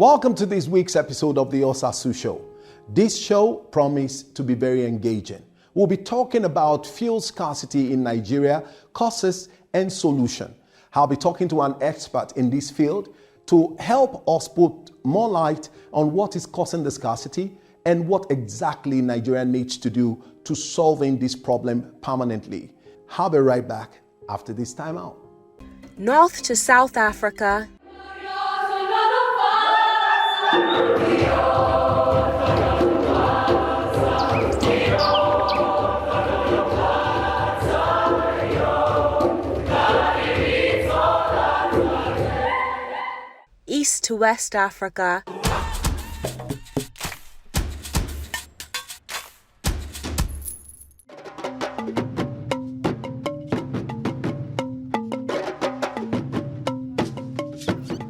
Welcome to this week's episode of the Osasu Show. This show promised to be very engaging. We'll be talking about fuel scarcity in Nigeria, causes and solution. I'll be talking to an expert in this field to help us put more light on what is causing the scarcity and what exactly Nigeria needs to do to solving this problem permanently. I'll be right back after this time out. North to South Africa, East to West Africa,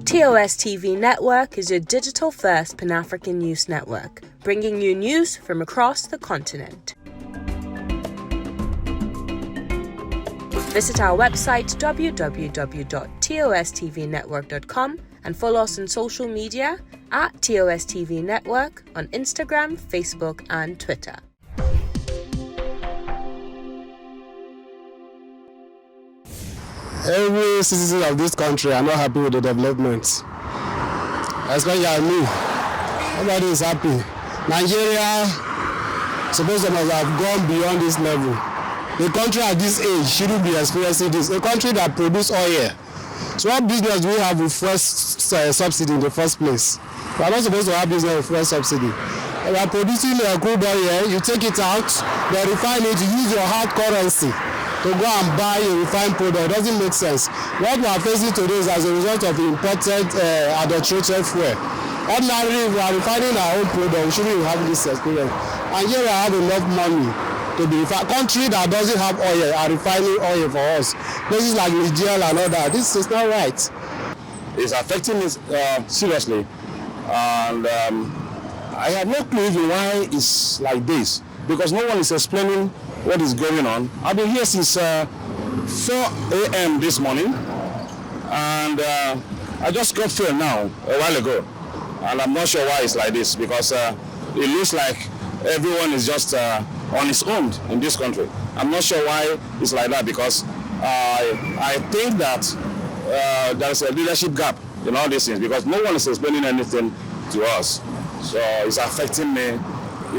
TOS TV Network is your digital-first Pan-African news network, bringing you news from across the continent. Visit our website www.tostvnetwork.com and follow us on social media at TOS TV Network on Instagram, Facebook, and Twitter. Every citizen of this country are not happy with the development. Especially me. Nobody is happy. Nigeria supposed to have gone beyond this level. A country at this age shouldn't be experiencing this. A country that produces oil. So what business do we have with first subsidy in the first place? We are not supposed to have business with first subsidy. We are producing a crude oil, you take it out, they refine it, you use your hard currency to go and buy a refined product. It doesn't make sense. What we are facing today is as a result of imported adulterated fuel. Ordinarily, if we are refining our own product, we shouldn't have this experience. And here we have enough money to be refined. Country that doesn't have oil are refining oil for us. Places like Nigeria and all that. This is not right. It's affecting us seriously. And I have no clue even why it's like this. Because no one is explaining what is going on. I've been here since 4 a.m. this morning, and I just got fuel now a while ago, and I'm not sure why it's like this, because it looks like everyone is just on its own in this country. I'm not sure why it's like that, because I think that there's a leadership gap in all these things, because no one is explaining anything to us. So it's affecting me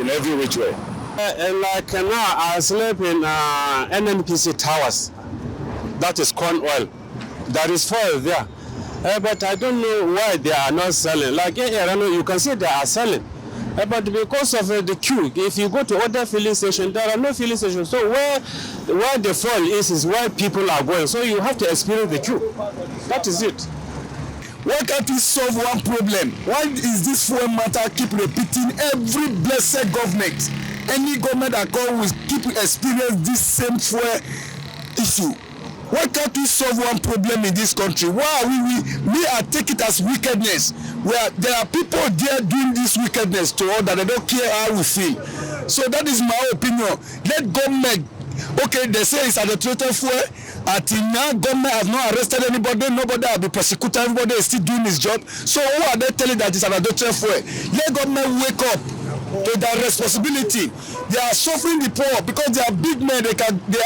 in every which way. Like now, I sleep in NNPC towers. That is corn oil. There is fuel there. But I don't know why they are not selling. Like you can see they are selling. But because of the queue, if you go to other filling stations, there are no filling stations. So where the fuel is where people are going. So you have to experience the queue. That is it. Why can't we solve one problem? Why is this fuel matter keep repeating every blessed government? Any government that comes will keep experiencing this same fuel issue. Why can't we solve one problem in this country? Why are we I take it as wickedness. Where there are people there doing this wickedness to us that they don't care how we feel. So that is my opinion. Let government, okay, they say it's adulterated fuel. Until now, government has not arrested anybody. Nobody has been persecuted. Everybody is still doing his job. So who are they telling that it's an adulterated fuel? Let government wake up to their responsibility. They are suffering the poor because they are big men. They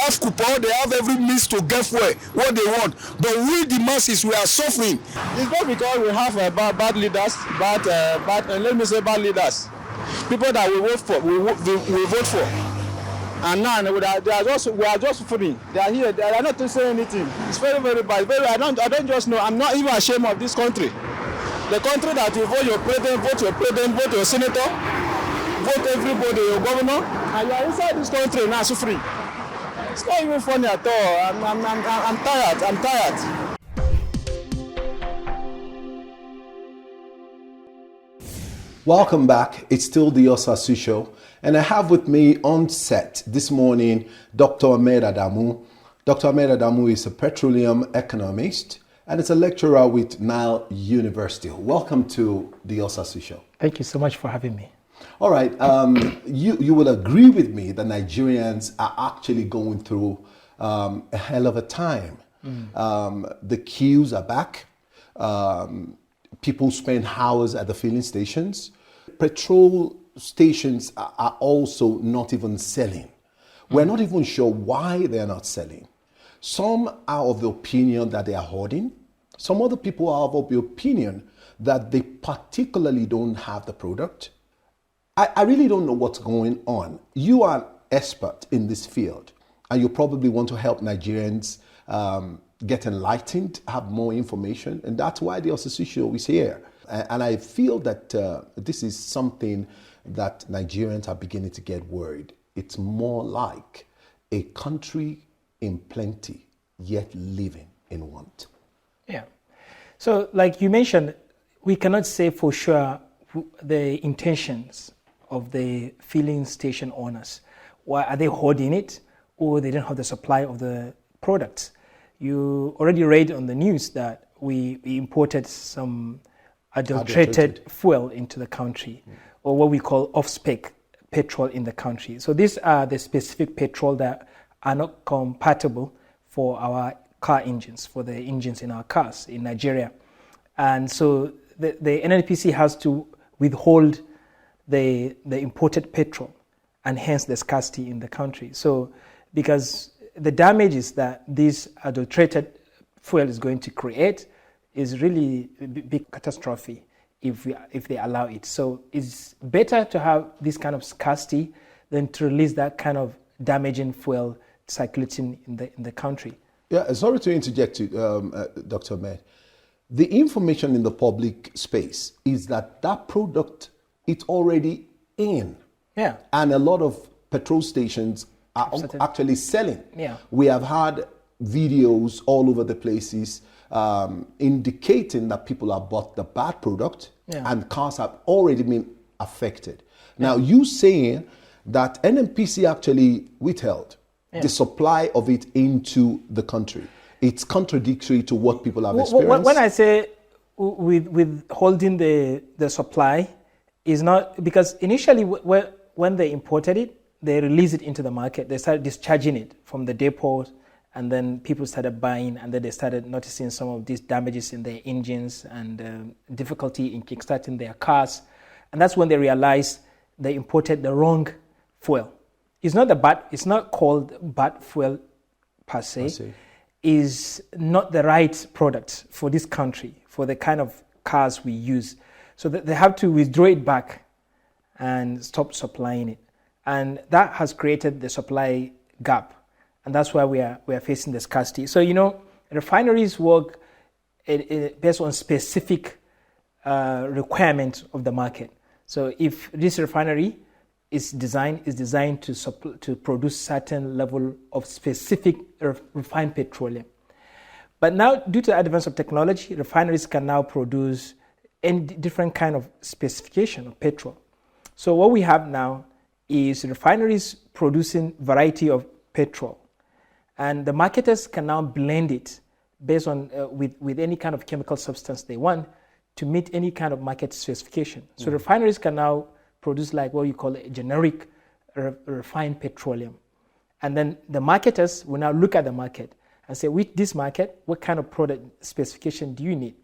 have coupon, they have every means to get what they want. But we, the masses, we are suffering. It's not because we have bad leaders, let me say bad leaders. People that we vote for, we vote for. And now we are just fooling. They are here. They are not saying anything. It's very, very bad. I don't just know. I'm not even ashamed of this country. The country that you vote your president, vote your senator, vote everybody, your governor, and you are inside this country now suffering. It's not even funny at all. I'm tired. Welcome back. It's still the Osasu Show. And I have with me on set this morning Dr. Ahmed Adamu. Dr. Ahmed Adamu is a petroleum economist and is a lecturer with Nile University. Welcome to the Osasu Show. Thank you so much for having me. All right. You will agree with me that Nigerians are actually going through a hell of a time. The queues are back. People spend hours at the filling stations. Petrol stations are also not even selling. We're not even sure why they're not selling. Some are of the opinion that they are hoarding. Some other people are of the opinion that they particularly don't have the product. I really don't know what's going on. You are an expert in this field, and you probably want to help Nigerians get enlightened, have more information, and that's why the Osasu Show is here. And I feel that this is something that Nigerians are beginning to get worried. It's more like a country in plenty, yet living in want. Yeah. So like you mentioned, we cannot say for sure the intentions of the filling station owners. Why are they hoarding it, or they don't have the supply of the products? You already read on the news that we imported some adulterated fuel into the country, or what we call off-spec petrol in the country. So these are the specific petrol that are not compatible for our car engines, for the engines in our cars in Nigeria. And so the NNPC has to withhold the imported petrol, and hence the scarcity in the country. So because the damages that this adulterated fuel is going to create is really a big catastrophe if they allow it. So it's better to have this kind of scarcity than to release that kind of damaging fuel circulating in the country. Yeah, sorry to interject you, Dr. Ahmed. The information in the public space is that product is already in. Yeah. And a lot of petrol stations are actually selling. Yeah. We have had videos all over the places indicating that people have bought the bad product, and cars have already been affected. Now, you saying that NNPC actually withheld the supply of it into the country. It's contradictory to what people have experienced. When I say withholding the supply, is not because initially when they imported it, they released it into the market. They started discharging it from the depot, and then people started buying, and then they started noticing some of these damages in their engines and difficulty in kickstarting their cars. And that's when they realized they imported the wrong fuel. It's not called bad fuel per se. Is not the right product for this country, for the kind of cars we use. So that they have to withdraw it back and stop supplying it. And that has created the supply gap. And that's why we are facing the scarcity. So, refineries work based on specific requirements of the market. So if this refinery is designed to produce certain level of specific refined petroleum. But now, due to the advance of technology, refineries can now produce any different kind of specification of petrol. So what we have now is refineries producing variety of petrol, and the marketers can now blend it based on with any kind of chemical substance they want to meet any kind of market specification. So refineries can now produce like what you call a generic refined petroleum. And then the marketers will now look at the market and say, with this market, what kind of product specification do you need?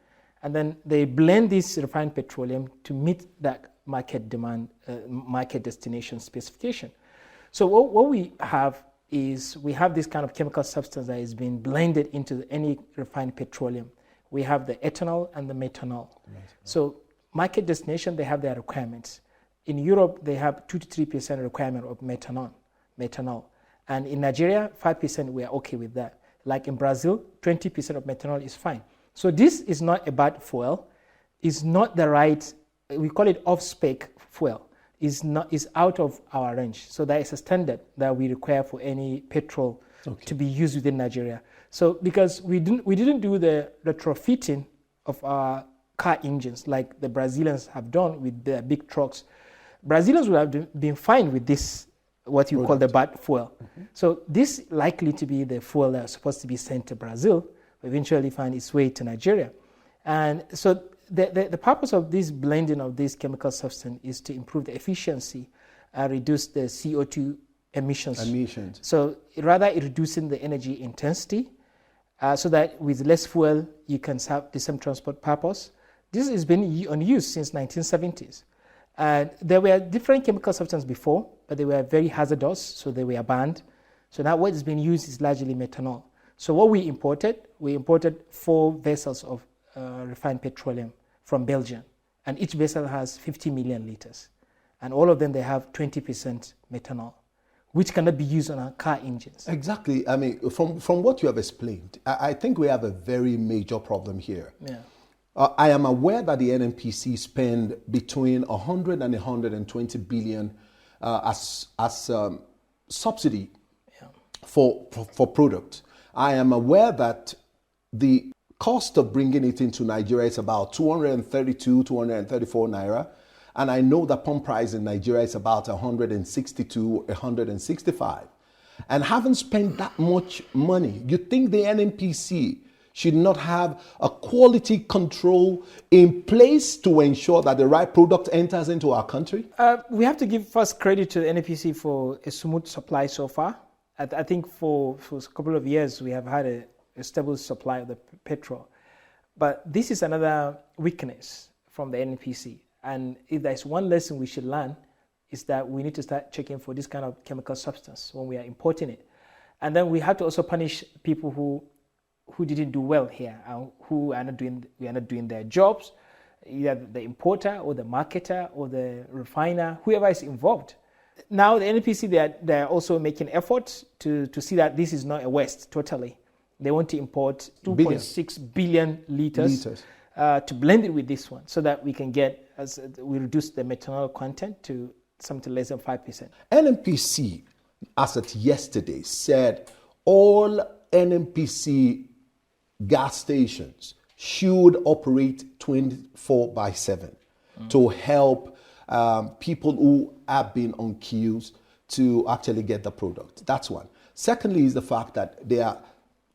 And then they blend this refined petroleum to meet that market demand, market destination specification. So what we have is we have this kind of chemical substance that is being blended into any refined petroleum. We have the ethanol and the methanol. So market destination, they have their requirements. In Europe, they have 2 to 3% requirement of methanol. And in Nigeria, 5%, we are okay with that. Like in Brazil, 20% of methanol is fine. So this is not a bad fuel. It's not the right, we call it off-spec fuel. Is out of our range. So that is a standard that we require for any petrol to be used within Nigeria. So because we didn't do the retrofitting of our car engines like the Brazilians have done with their big trucks. Brazilians would have been fine with this, what you call the bad fuel. So this likely to be the fuel that's supposed to be sent to Brazil, eventually find its way to Nigeria. And so the purpose of this blending of this chemical substance is to improve the efficiency and reduce the CO2 emissions. So rather reducing the energy intensity so that with less fuel you can serve the same transport purpose. This has been on use since 1970s. There were different chemical substances before, but they were very hazardous, so they were banned. So now what is being used is largely methanol. So what we imported 4 vessels of refined petroleum from Belgium, and each vessel has 50 million liters. And all of them, they have 20% methanol, which cannot be used on our car engines. Exactly. I mean, from what you have explained, I think we have a very major problem here. Yeah. I am aware that the NNPC spend between 100 and 120 billion as subsidy for product. I am aware that the cost of bringing it into Nigeria is about 232, 234 naira. And I know that pump price in Nigeria is about 162, 165. And having spent that much money, you think the NNPC should not have a quality control in place to ensure that the right product enters into our country? We have to give first credit to the NNPC for a smooth supply so far. I think for a couple of years we have had a stable supply of the petrol. But this is another weakness from the NNPC. And if there's one lesson we should learn, is that we need to start checking for this kind of chemical substance when we are importing it. And then we have to also punish people who didn't do well here, who are not doing their jobs, either the importer or the marketer or the refiner, whoever is involved. Now the NNPC, they're also making efforts to see that this is not a waste totally. They want to import 2.6 billion liters. To blend it with this one so that we can we reduce the methanol content to something less than 5%. NNPC, as of yesterday, said all NNPC gas stations should operate 24/7 to help people who have been on queues to actually get the product. That's one. Secondly is the fact that they are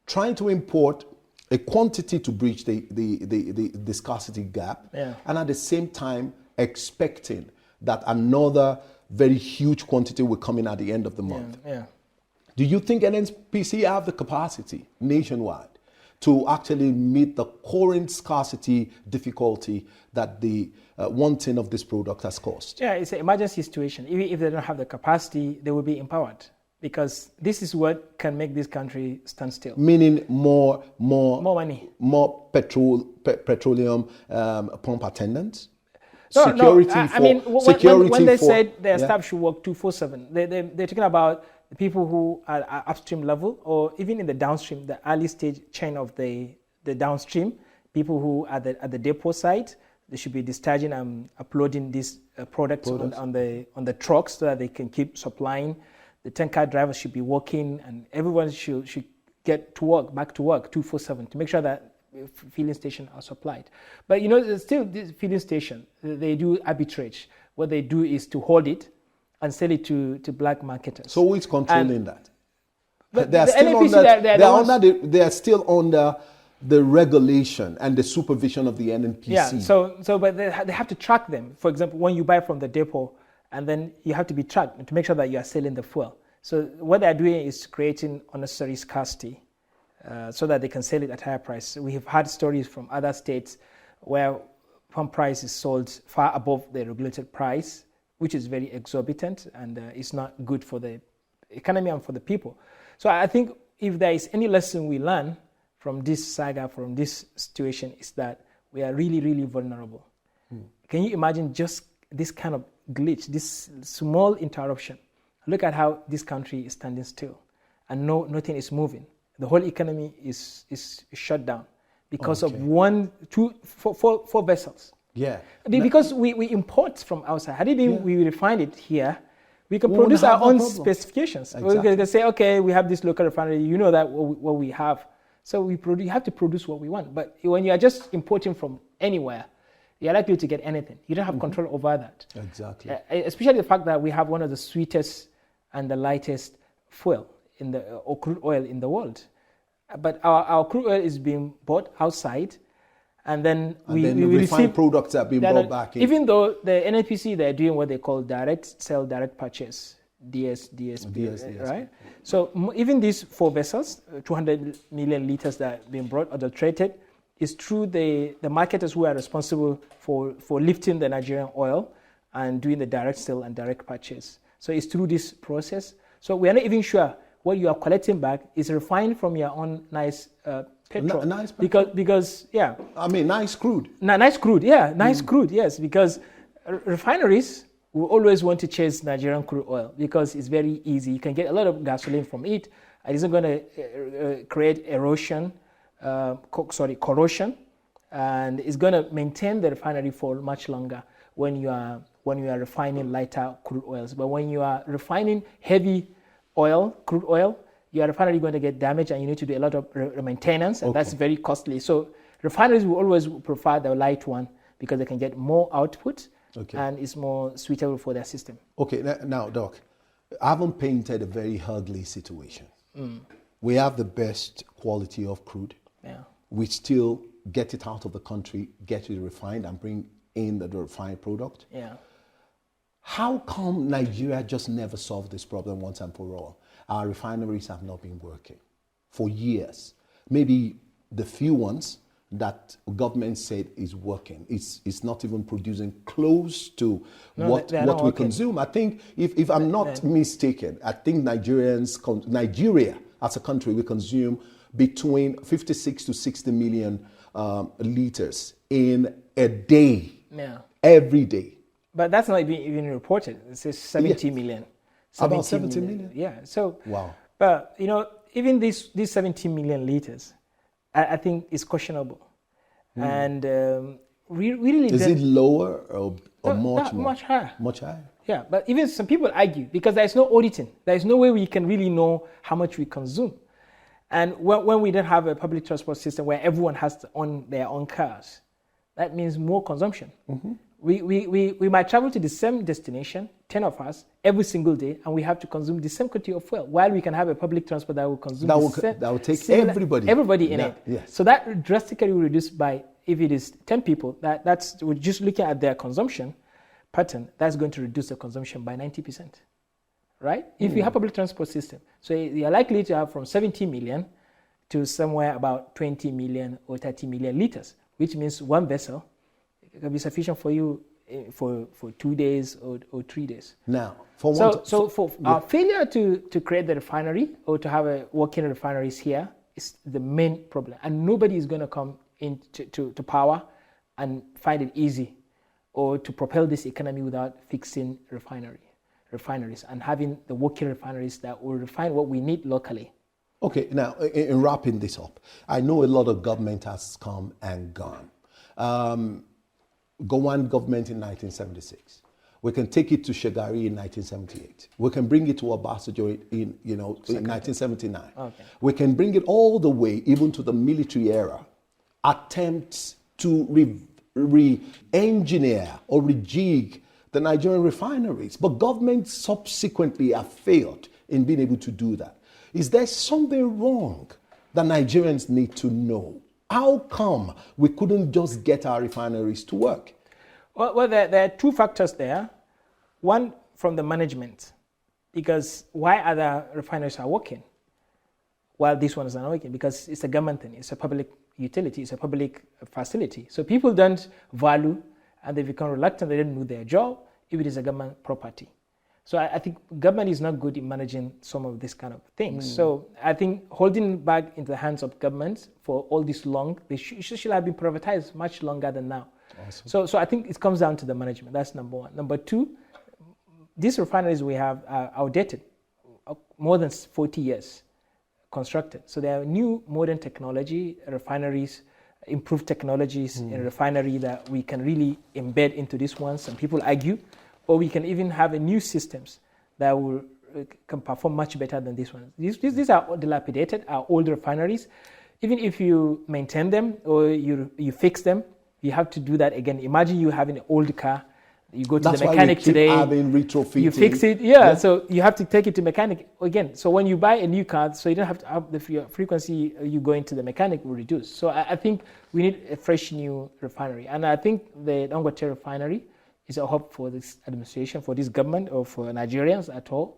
trying to import a quantity to bridge the scarcity gap, and at the same time expecting that another very huge quantity will come in at the end of the month. Do you think NNPC have the capacity nationwide to actually meet the current scarcity difficulty that the wanting of this product has caused? Yeah, it's an emergency situation. Even if they don't have the capacity, they will be empowered. Because this is what can make this country stand still. Meaning more money, more petroleum pump attendants. Security. When they said their staff should work 24/7, they're talking about the people who are upstream level, or even in the downstream, the early stage chain of the downstream. People who are at the depot site, they should be discharging and uploading these products. on the trucks so that they can keep supplying. The tanker drivers should be working, and everyone should get to work, back to work 24/7 to make sure that filling stations are supplied. But still this filling station, they do arbitrage. What they do is to hold it and sell it to black marketers. So who is controlling that? But they are still under the regulation and the supervision of the NNPC. Yeah. But they have to track them. For example, when you buy from the depot, and then you have to be tracked to make sure that you are selling the fuel. So what they're doing is creating unnecessary scarcity so that they can sell it at higher price. We have had stories from other states where pump price is sold far above the regulated price, which is very exorbitant, and it's not good for the economy and for the people. So I think if there is any lesson we learn from this saga, from this situation, is that we are really, really vulnerable. Can you imagine just this kind of glitch, this small interruption? Look at how this country is standing still, and nothing is moving. The whole economy is shut down because of 4 vessels. Yeah. Because we import from outside. Had it been we refine it here, we can produce our own specifications. Exactly. They say, okay, we have this local refinery. You know that what we have, so you have to produce what we want. But when you are just importing from anywhere, you're likely to get anything. You don't have control over that. Exactly. Especially the fact that we have one of the sweetest and the lightest fuel or crude oil in the world. But our crude oil is being bought outside, and then we refined products are being brought back in. Even though the NNPC, they're doing what they call direct sell, direct purchase, DSTV, right? So even these 4 vessels, 200 million liters that are being brought adulterated, is through the marketers who are responsible for lifting the Nigerian oil and doing the direct sale and direct purchase. So it's through this process. So we are not even sure what you are collecting back is refined from your own nice petrol. Nice petrol? Because yeah. I mean, nice crude. Nice crude, yeah. Nice crude, yes. Because refineries will always want to chase Nigerian crude oil because it's very easy. You can get a lot of gasoline from it. It isn't going to create corrosion, and it's going to maintain the refinery for much longer when you are refining lighter crude oils. But when you are refining heavy oil, crude oil, your refinery is going to get damaged, and you need to do a lot of maintenance, and that's very costly. So refineries will always prefer the light one because they can get more output, and it's more suitable for their system. Okay, now, Doc, I haven't painted a very ugly situation. We have the best quality of crude. Yeah. We still get it out of the country, get it refined, and bring in the refined product. Yeah. How come Nigeria just never solved this problem once and for all? Our refineries have not been working for years. Maybe the few ones that government said is working, it's not even producing close to what we consume. I think, if I'm not mistaken, I think Nigeria as a country, we consume between 56 to 60 million liters in a day, every day. But that's not even reported. It says 70 million. About 70 million? Yeah. So, wow. But, even these 70 million liters, I think is questionable. And we really... Is it lower or much more? Much higher. Much higher? Yeah, but even some people argue because there is no auditing. There is no way we can really know how much we consume. And when we don't have a public transport system where everyone has to own their own cars, that means more consumption. We might travel to the same destination, 10 of us, every single day, and we have to consume the same quantity of fuel, while we can have a public transport that will consume that will take everybody in it. Yes. So that drastically will reduce by, if it is 10 people, that's we're just looking at their consumption pattern, that's going to reduce the consumption by 90%. Right? If you have a public transport system, so you're likely to have from 70 million to somewhere about 20 million or 30 million liters, which means one vessel can be sufficient for you for 2 days or 3 days. Now, our failure to create the refinery or to have a working refineries here is the main problem, and nobody is going to come in to power and find it easy or to propel this economy without fixing refineries and having the working refineries that will refine what we need locally. Okay, now in wrapping this up, I know a lot of government has come and gone. Gowon government in 1976. We can take it to Shagari in 1978. We can bring it to Obasanjo in 1979. Okay. We can bring it all the way even to the military era. Attempts to re-engineer or rejig the Nigerian refineries, but governments subsequently have failed in being able to do that. Is there something wrong that Nigerians need to know? How come we couldn't just get our refineries to work? Well, there are two factors there. One, from the management, because why other refineries are working while this one is not working? Because it's a government thing, it's a public utility, it's a public facility. So people don't value and they become reluctant, they don't do their job if it is a government property. So I think government is not good in managing some of these kind of things. So I think holding back into the hands of governments for all this long, they should have been privatized much longer than now. Awesome. So I think it comes down to the management. That's number one. Number two, these refineries we have are outdated, more than 40 years constructed. So there are new modern technology, refineries, improved technologies in refinery that we can really embed into this one. Some people argue, or we can even have a new systems that can perform much better than this one. These are dilapidated, are old refineries. Even if you maintain them or you fix them, you have to do that again. Imagine you having an old car, you go to the mechanic today, you fix it, so you have to take it to mechanic again. So when you buy a new car, so you don't have to have the frequency you go into the mechanic will reduce. So I think we need a fresh new refinery. And I think the Dangote refinery is a hope for this administration, for this government, or for Nigerians at all,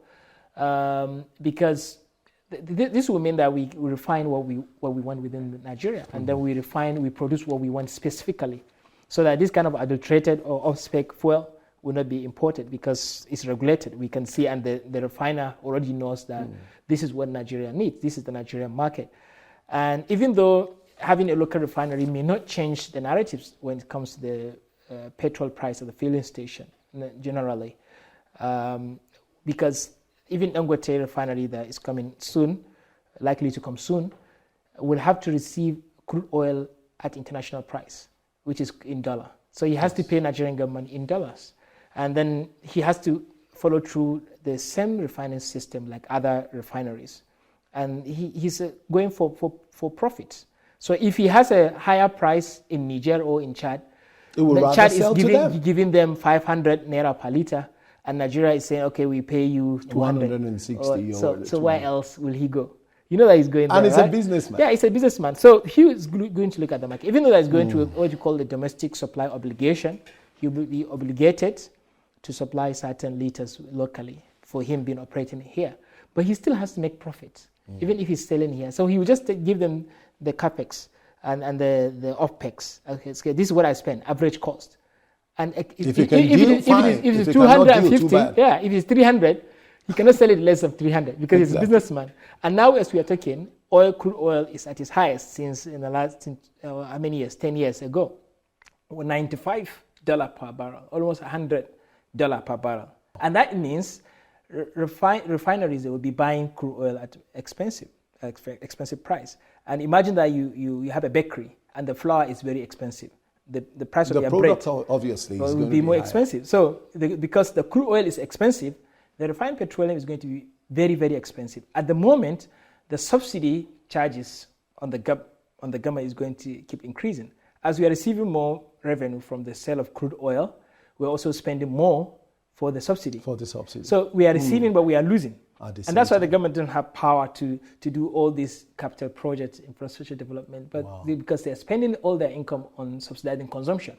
because this will mean that we refine what we want within Nigeria, and then we produce what we want specifically, so that this kind of adulterated or off-spec fuel will not be imported because it's regulated. We can see, and the refiner already knows that this is what Nigeria needs. This is the Nigerian market. And even though having a local refinery may not change the narratives when it comes to the petrol price at the filling station generally, because even Dangote refinery that is coming soon, likely to come soon, will have to receive crude oil at international price, which is in dollar. So he has to pay Nigerian government in dollars. And then he has to follow through the same refining system like other refineries. And he's going for profits. So if he has a higher price in Niger or in Chad, Chad is giving them 500 naira per liter, and Nigeria is saying, okay, we pay you 260. So where else will he go? You know that he's going there, and he's right? a businessman. Yeah, he's a businessman. So he is going to look at the market. Even though he's going to what you call the domestic supply obligation, he will be obligated to supply certain liters locally for him being operating here. But he still has to make profits, even if he's selling here. So he will just give them the capex and the off-pex. Okay, so this is what I spend, average cost. And if it's 250, if it's 300, he cannot sell it less than 300 because he's a businessman. And now, as we are talking, crude oil is at its highest since in the last how many years? 10 years ago, $95 per barrel, almost $100 per barrel, and that means refineries will be buying crude oil at expensive price. And imagine that you have a bakery and the flour is very expensive. The price of your bread obviously will be more expensive. So because the crude oil is expensive, the refined petroleum is going to be very, very expensive. At the moment, the subsidy charges on the government is going to keep increasing. As we are receiving more revenue from the sale of crude oil, we're also spending more for the subsidy. So we are receiving, but we are losing. And that's why the government doesn't have power to do all these capital projects, infrastructure development, but because they're spending all their income on subsidizing consumption.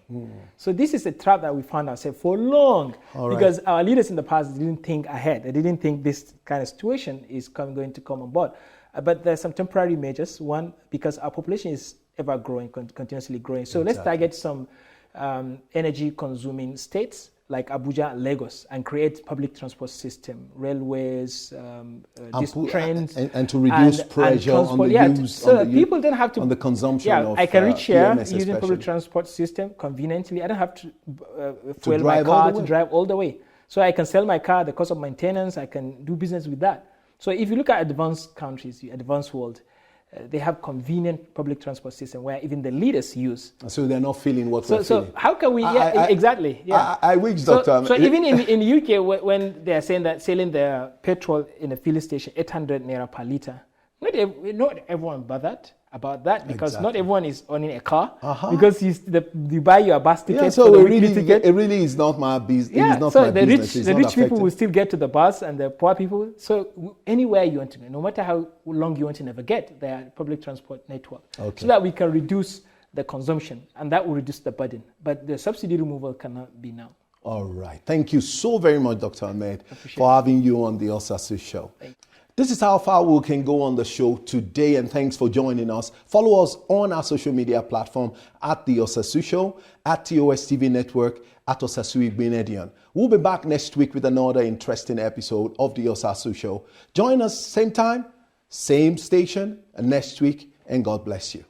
So this is a trap that we found ourselves for long, because our leaders in the past didn't think ahead. They didn't think this kind of situation is going to come on board. But there's some temporary measures. One, because our population is ever growing, continuously growing. So let's target some energy consuming states like Abuja and Lagos, and create public transport system, railways, these trains, and to reduce pressure on the use, so that people don't have to on the consumption of I can reach here PMS using especially. public transport system conveniently. I don't have to fuel my car to drive all the way. So I can sell my car, the cost of maintenance, I can do business with that. So if you look at advanced countries, advanced world, they have convenient public transport system where even the leaders use. So they're not feeling what we're feeling. So how can we? Exactly. Yeah. I wish, Doctor. So even in the UK, when they are saying that selling their petrol in a filling station 800 naira per liter, not everyone bothered about that, because not everyone is owning a car, because you buy your bus ticket. So it really is not my business. Yeah, it's not so my the business. rich people will still get to the bus, and the poor people. So anywhere you want to go, no matter how long you want to navigate, there are public transport network, so that we can reduce the consumption, and that will reduce the burden. But the subsidy removal cannot be now. All right. Thank you so very much, Dr. Ahmed, for having you on the Osasu Show. This is how far we can go on the show today, and thanks for joining us. Follow us on our social media platform at the Osasu Show, at TOSTV Network, at Osasu Igbinedion. We'll be back next week with another interesting episode of the Osasu Show. Join us same time, same station, next week, and God bless you.